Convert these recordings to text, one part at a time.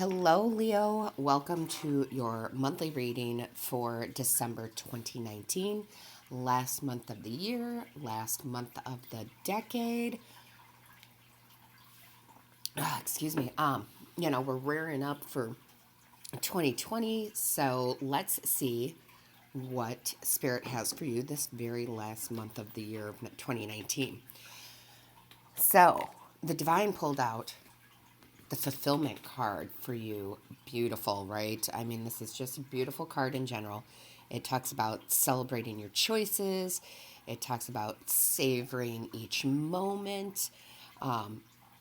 Hello, Leo. Welcome to your monthly reading for December 2019, last month of the year, last month of the decade. Excuse me. We're rearing up for 2020, so let's see what Spirit has for you this very last month of the year of 2019. So, the Divine pulled out the fulfillment card for you. Beautiful, right? I mean, this is just a beautiful card in general. It talks about celebrating your choices. It talks about savoring each moment.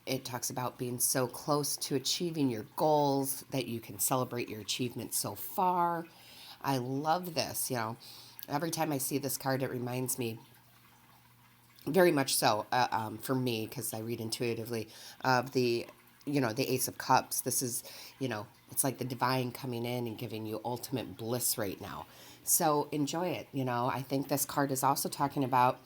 It talks about being so close to achieving your goals that you can celebrate your achievements so far. I love this. Every time I see this card, it reminds me very much so, for me, because I read intuitively, of the Ace of Cups. This is, it's like the divine coming in and giving you ultimate bliss right now. So enjoy it. I think this card is also talking about,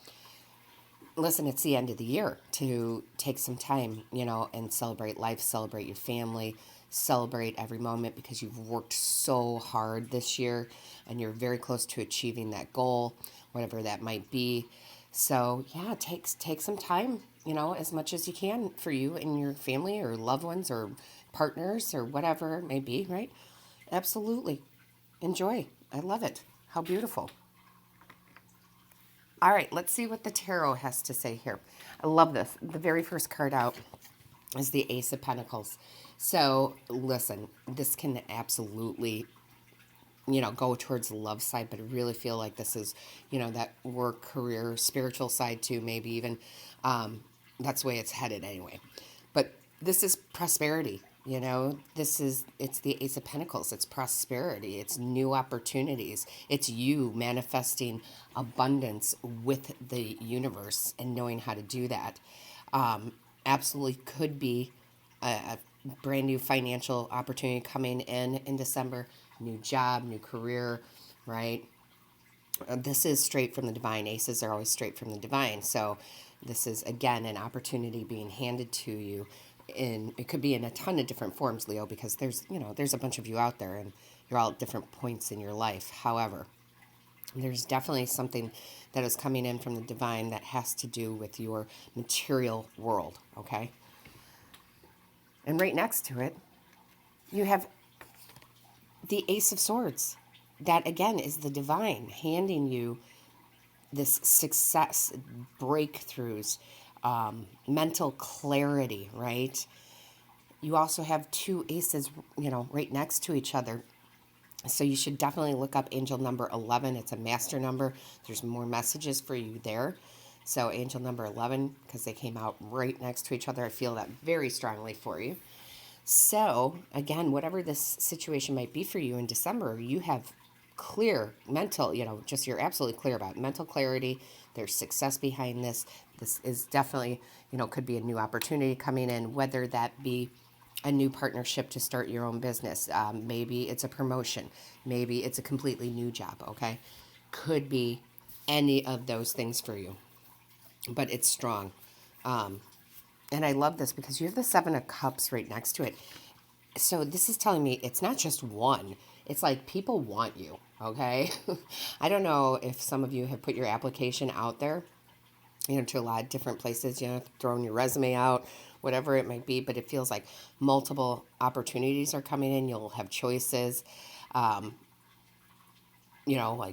listen, it's the end of the year to take some time, and celebrate life, celebrate your family, celebrate every moment because you've worked so hard this year and you're very close to achieving that goal, whatever that might be. So yeah, take some time, as much as you can for you and your family or loved ones or partners or whatever it may be, right? Absolutely. Enjoy. I love it. How beautiful. All right, let's see what the tarot has to say here. I love this. The very first card out is the Ace of Pentacles. So listen, this can absolutely, go towards the love side, but I really feel like this is, that work, career, spiritual side too, maybe even. That's the way it's headed anyway. But this is prosperity. It's the Ace of Pentacles. It's prosperity. It's new opportunities. It's you manifesting abundance with the universe and knowing how to do that. Absolutely could be a brand new financial opportunity coming in December, new job, new career, right? This is straight from the divine. Aces are always straight from the divine. So this is, again, an opportunity being handed to you. It could be in a ton of different forms, Leo, because there's a bunch of you out there and you're all at different points in your life. However, there's definitely something that is coming in from the divine that has to do with your material world, okay? And right next to it, you have the Ace of Swords. That, again, is the divine handing you this success, breakthroughs, mental clarity, right? You also have two aces, right next to each other. So you should definitely look up angel number 11. It's a master number. There's more messages for you there. So angel number 11, because they came out right next to each other, I feel that very strongly for you. So again, whatever this situation might be for you in December, you have clear mental, just you're absolutely clear about mental clarity. There's success behind this. This is definitely, could be a new opportunity coming in, whether that be a new partnership to start your own business. Maybe it's a promotion. Maybe it's a completely new job, okay? Could be any of those things for you, but it's strong. And I love this because you have the Seven of Cups right next to it. So this is telling me it's not just one. It's like people want you, okay? I don't know if some of you have put your application out there, to a lot of different places, throwing your resume out, whatever it might be, but it feels like multiple opportunities are coming in. You'll have choices. Like,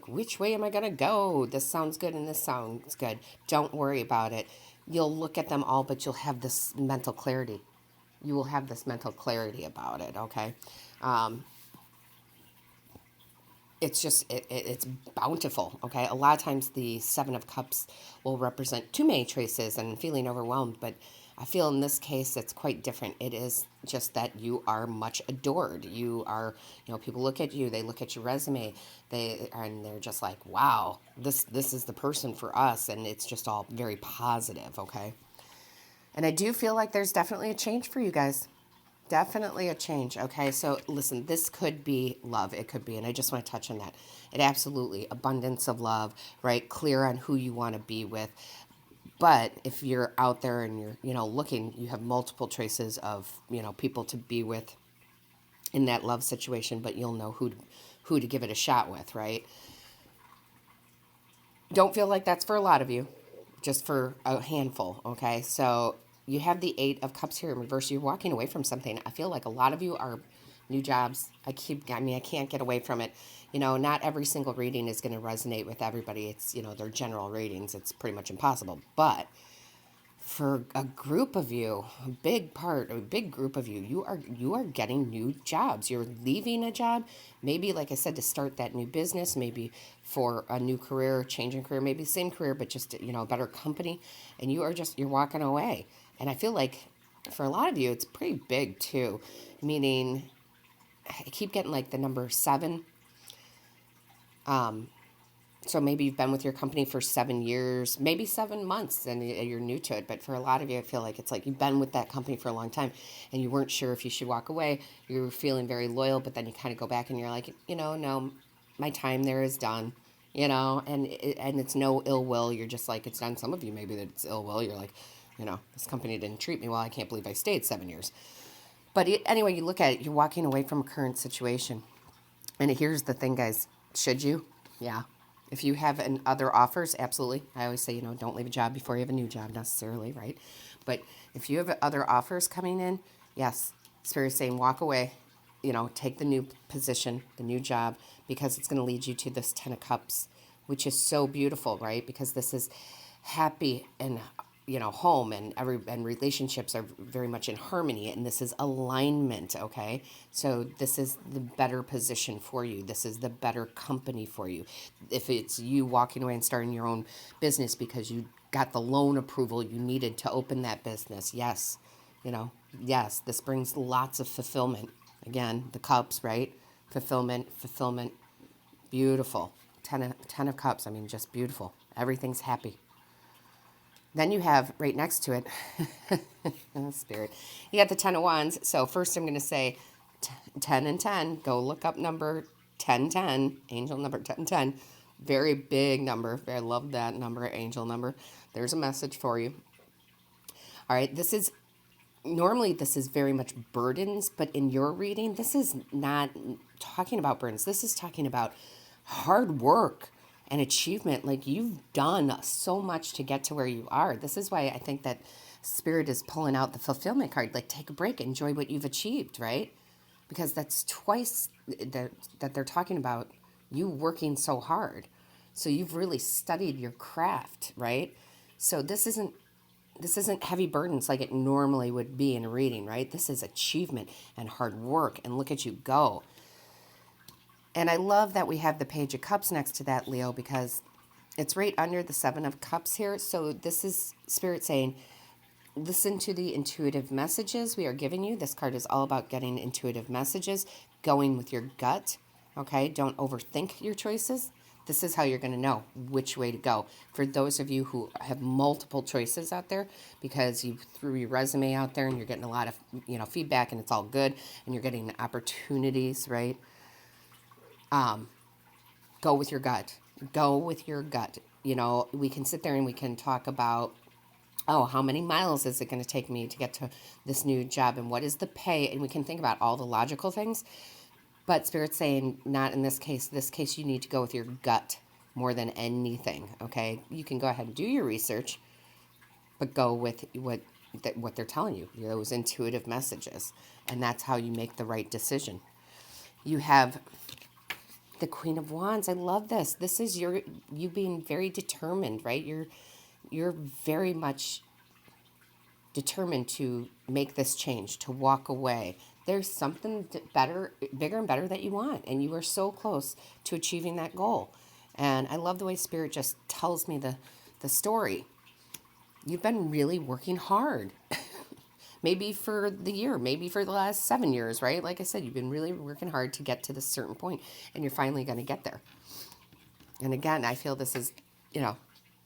which way am I going to go? This sounds good and this sounds good. Don't worry about it. You'll look at them all, but you'll have this mental clarity. You will have this mental clarity about it, okay? It's just, it's bountiful, okay? A lot of times the Seven of Cups will represent too many choices and feeling overwhelmed, but I feel in this case it's quite different. It is just that you are much adored. You are, people look at you, they look at your resume, and they're just like, wow, this is the person for us, and it's just all very positive, okay? And I do feel like there's definitely a change for you guys. Definitely a change. Okay, so listen, this could be love. It could be, and I just want to touch on that. It absolutely abundance of love, right? Clear on who you want to be with. But if you're out there and you're, looking, you have multiple choices of, people to be with. in that love situation, but you'll know who to give it a shot with, right? Don't feel like that's for a lot of you, just for a handful, okay? So you have the Eight of Cups here in reverse. You're walking away from something. I feel like a lot of you are new jobs. I can't get away from it. Not every single reading is going to resonate with everybody. It's, they're general readings. It's pretty much impossible. But for a group of you, a big group of you, you are getting new jobs. You're leaving a job, maybe like I said, to start that new business, maybe for a new career, changing career, maybe the same career, but just a better company, and you're walking away. And I feel like for a lot of you, it's pretty big too, meaning I keep getting like the number 7. So maybe you've been with your company for 7 years, maybe 7 months, and you're new to it. But for a lot of you, I feel like it's like you've been with that company for a long time, and you weren't sure if you should walk away. You were feeling very loyal, but then you kind of go back and you're like, no, my time there is done, and it's no ill will. You're just like, it's done. Some of you, maybe it's ill will. You're like, this company didn't treat me well. I can't believe I stayed 7 years. But anyway, you look at it, you're walking away from a current situation. And here's the thing, guys. Should you? Yeah. If you have other offers, absolutely. I always say, don't leave a job before you have a new job necessarily, right? But if you have other offers coming in, yes, Spirit's saying walk away, take the new position, the new job, because it's going to lead you to this 10 of Cups, which is so beautiful, right? Because this is happy and home and relationships are very much in harmony, and this is alignment, okay? So this is the better position for you. This is the better company for you. If it's you walking away and starting your own business because you got the loan approval you needed to open that business, yes, yes, this brings lots of fulfillment. Again, the Cups, right? Fulfillment, beautiful. 10 of Cups, just beautiful. Everything's happy. Then you have right next to it, Spirit, you got the 10 of Wands. So first I'm going to say 10 and 10. Go look up number 1010, angel number 1010. Very big number. I love that number, angel number. There's a message for you. All right, normally this is very much burdens, but in your reading, this is not talking about burdens. This is talking about hard work and achievement. Like, you've done so much to get to where you are. This is why I think that Spirit is pulling out the fulfillment card. Like, take a break, enjoy what you've achieved, right? Because that's twice that they're talking about you working so hard. So you've really studied your craft, right? So this isn't heavy burdens like it normally would be in a reading, right? This is achievement and hard work, and look at you go. And I love that we have the Page of Cups next to that, Leo, because it's right under the 7 of Cups here. So this is Spirit saying, listen to the intuitive messages we are giving you. This card is all about getting intuitive messages, going with your gut, okay? Don't overthink your choices. This is how you're going to know which way to go. For those of you who have multiple choices out there, because you threw your resume out there and you're getting a lot of feedback and it's all good, and you're getting opportunities, right? Go with your gut. Go with your gut. We can sit there and we can talk about, how many miles is it going to take me to get to this new job, and what is the pay? And we can think about all the logical things. But Spirit's saying, not in this case. This case, you need to go with your gut more than anything, okay? You can go ahead and do your research, but go with what they're telling you, those intuitive messages. And that's how you make the right decision. You have the Queen of Wands. I love this. This is you being very determined, right? You're very much determined to make this change, to walk away. There's something better, bigger and better that you want, and you are so close to achieving that goal. And I love the way Spirit just tells me the story. You've been really working hard. Maybe for the year, maybe for the last 7 years, right? Like I said, you've been really working hard to get to this certain point, and you're finally going to get there. And again, I feel this is,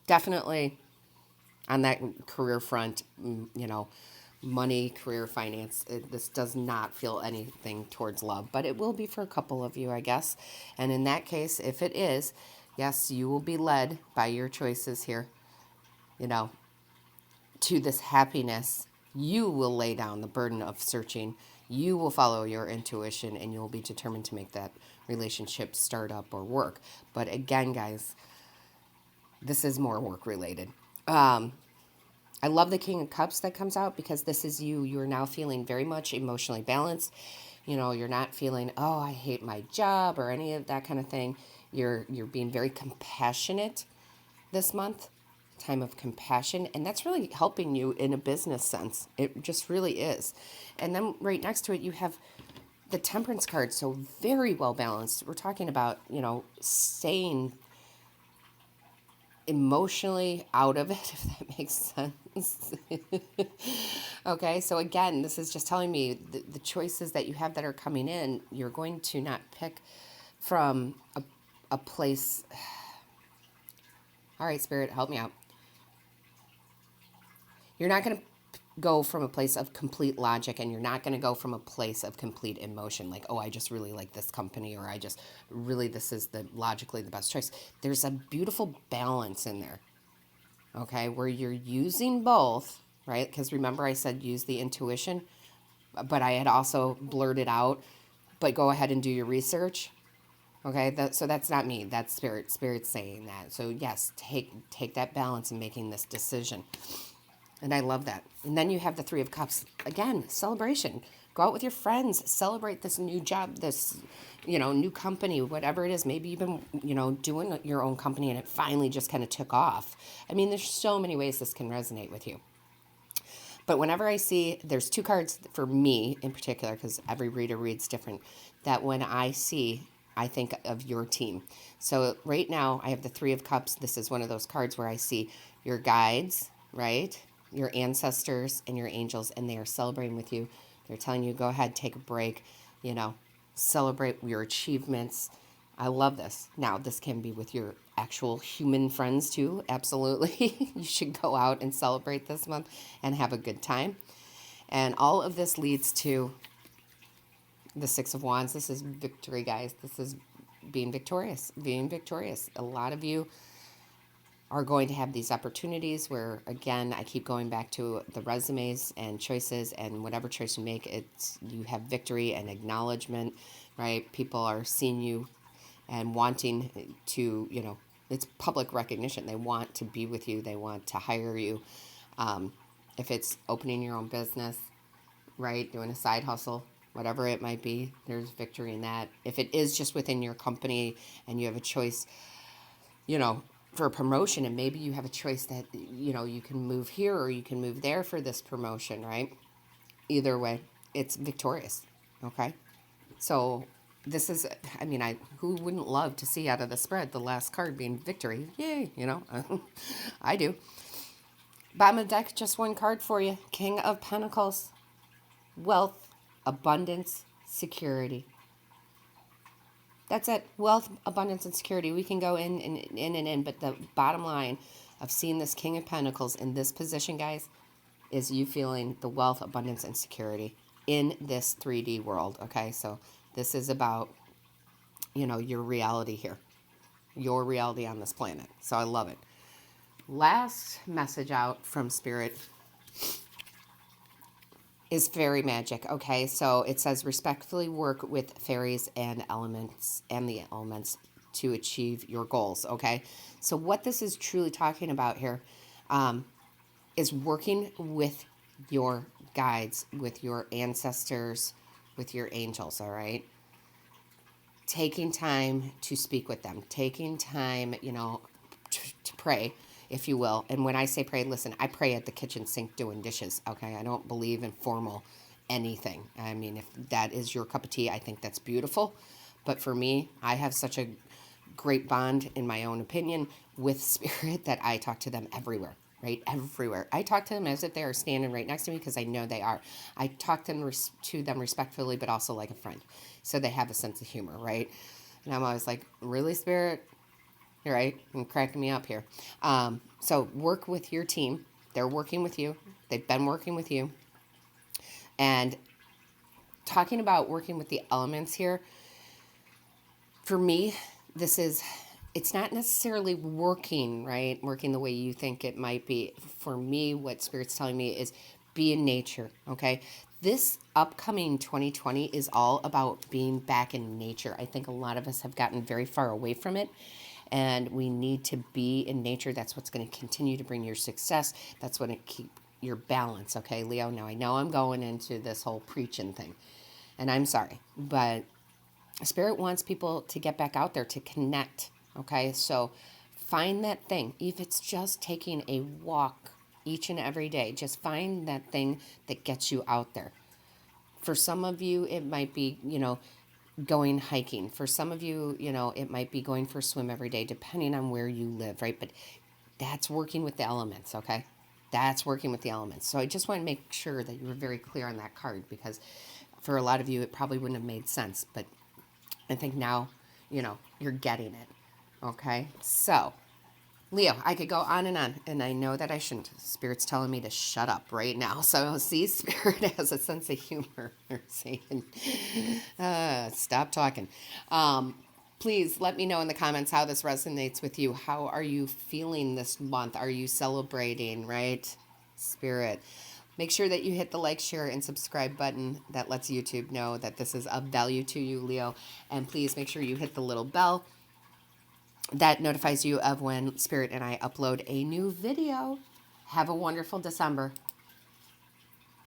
definitely on that career front, money, career, finance. This does not feel anything towards love, but it will be for a couple of you, I guess. And in that case, if it is, yes, you will be led by your choices here, to this happiness. You will lay down the burden of searching. You will follow your intuition and you'll be determined to make that relationship start up or work. But again, guys, this is more work related. I love the King of Cups that comes out because this is you. You're now feeling very much emotionally balanced. You know, you're not feeling, oh, I hate my job or any of that kind of thing. You're being very compassionate this month, time of compassion, and that's really helping you in a business sense. It just really is. And then right next to it, you have the Temperance card, so very well balanced. We're talking about, you know, staying emotionally out of it, if that makes sense. Okay, so again, this is just telling me the choices that you have that are coming in, you're going to not pick from a place. All right, Spirit, help me out. You're not going to go from a place of complete logic, and you're not going to go from a place of complete emotion, like, oh, I just really like this company, or I just really, this is the logically the best choice. There's a beautiful balance in there, okay, where you're using both, right? Because remember I said use the intuition, but I had also blurted out, but go ahead and do your research. Okay, so that's not me. That's spirit. Spirit's saying that. So yes, take that balance in making this decision. And I love that. And then you have the Three of Cups. Again, celebration. Go out with your friends. Celebrate this new job, this, you know, new company, whatever it is. Maybe you've been, you know, doing your own company and it finally just kind of took off. I mean, there's so many ways this can resonate with you. But whenever I see, there's two cards for me in particular, because every reader reads different, that when I see, I think of your team. So right now I have the Three of Cups. This is one of those cards where I see your guides, right? Your ancestors and your angels, and they are celebrating with you. They're telling you, go ahead, take a break, you know, celebrate your achievements. I love this. Now, this can be with your actual human friends too. Absolutely. You should go out and celebrate this month and have a good time. And all of this leads to the Six of Wands. This is victory, guys. This is being victorious, being victorious. A lot of you are going to have these opportunities where, again, I keep going back to the resumes and choices, and whatever choice you make, it's you have victory and acknowledgement, right? People are seeing you and wanting to, you know, it's public recognition. They want to be with you. They want to hire you. If it's opening your own business, right, doing a side hustle, whatever it might be, there's victory in that. If it is just within your company and you have a choice, you know, for a promotion, and maybe you have a choice that, you know, you can move here or you can move there for this promotion, right? Either way, it's victorious, okay? So this is, I mean, who wouldn't love to see out of the spread the last card being victory? Yay, you know, I do. Bottom of the deck, just one card for you. King of Pentacles, wealth, abundance, security. That's it. Wealth, abundance, and security. We can go in, but the bottom line of seeing this King of Pentacles in this position, guys, is you feeling the wealth, abundance, and security in this 3D world, okay? So this is about, you know, your reality here, your reality on this planet. So I love it. Last message out from Spirit is fairy magic, okay? So it says respectfully work with fairies and the elements to achieve your goals, okay? So what this is truly talking about here is working with your guides, with your ancestors, with your angels, all right? Taking time to speak with them, taking time, you know, to pray, if you will. And when I say pray, listen, I pray at the kitchen sink doing dishes, okay? I don't believe in formal anything. I mean, if that is your cup of tea, I think that's beautiful. But for me, I have such a great bond, in my own opinion, with Spirit that I talk to them everywhere, right? Everywhere. I talk to them as if they are standing right next to me because I know they are. I talk to them respectfully, but also like a friend. So they have a sense of humor, right? And I'm always like, really, Spirit? Right? And cracking me up here. So work with your team. They're working with you. They've been working with you. And talking about working with the elements here, for me, it's not necessarily working, right? Working the way you think it might be. For me, what Spirit's telling me is be in nature, okay? This upcoming 2020 is all about being back in nature. I think a lot of us have gotten very far away from it, and we need to be in nature. That's what's going to continue to bring your success. That's going to keep your balance, okay, Leo? Now, I know I'm going into this whole preaching thing, and I'm sorry, but Spirit wants people to get back out there to connect, okay? So find that thing. If it's just taking a walk each and every day, just find that thing that gets you out there. For some of you, it might be, going hiking. For some of you, it might be going for a swim every day, depending on where you live, right? But that's working with the elements, okay? That's working with the elements. So I just want to make sure that you were very clear on that card, because for a lot of you, it probably wouldn't have made sense. But I think now, you're getting it, okay? So, Leo, I could go on, and I know that I shouldn't. Spirit's telling me to shut up right now. So, see, Spirit has a sense of humor. They're saying, stop talking. Please let me know in the comments how this resonates with you. How are you feeling this month? Are you celebrating, right? Spirit. Make sure that you hit the like, share, and subscribe button. That lets YouTube know that this is of value to you, Leo. And please make sure you hit the little bell that notifies you of when Spirit and I upload a new video. Have a wonderful December.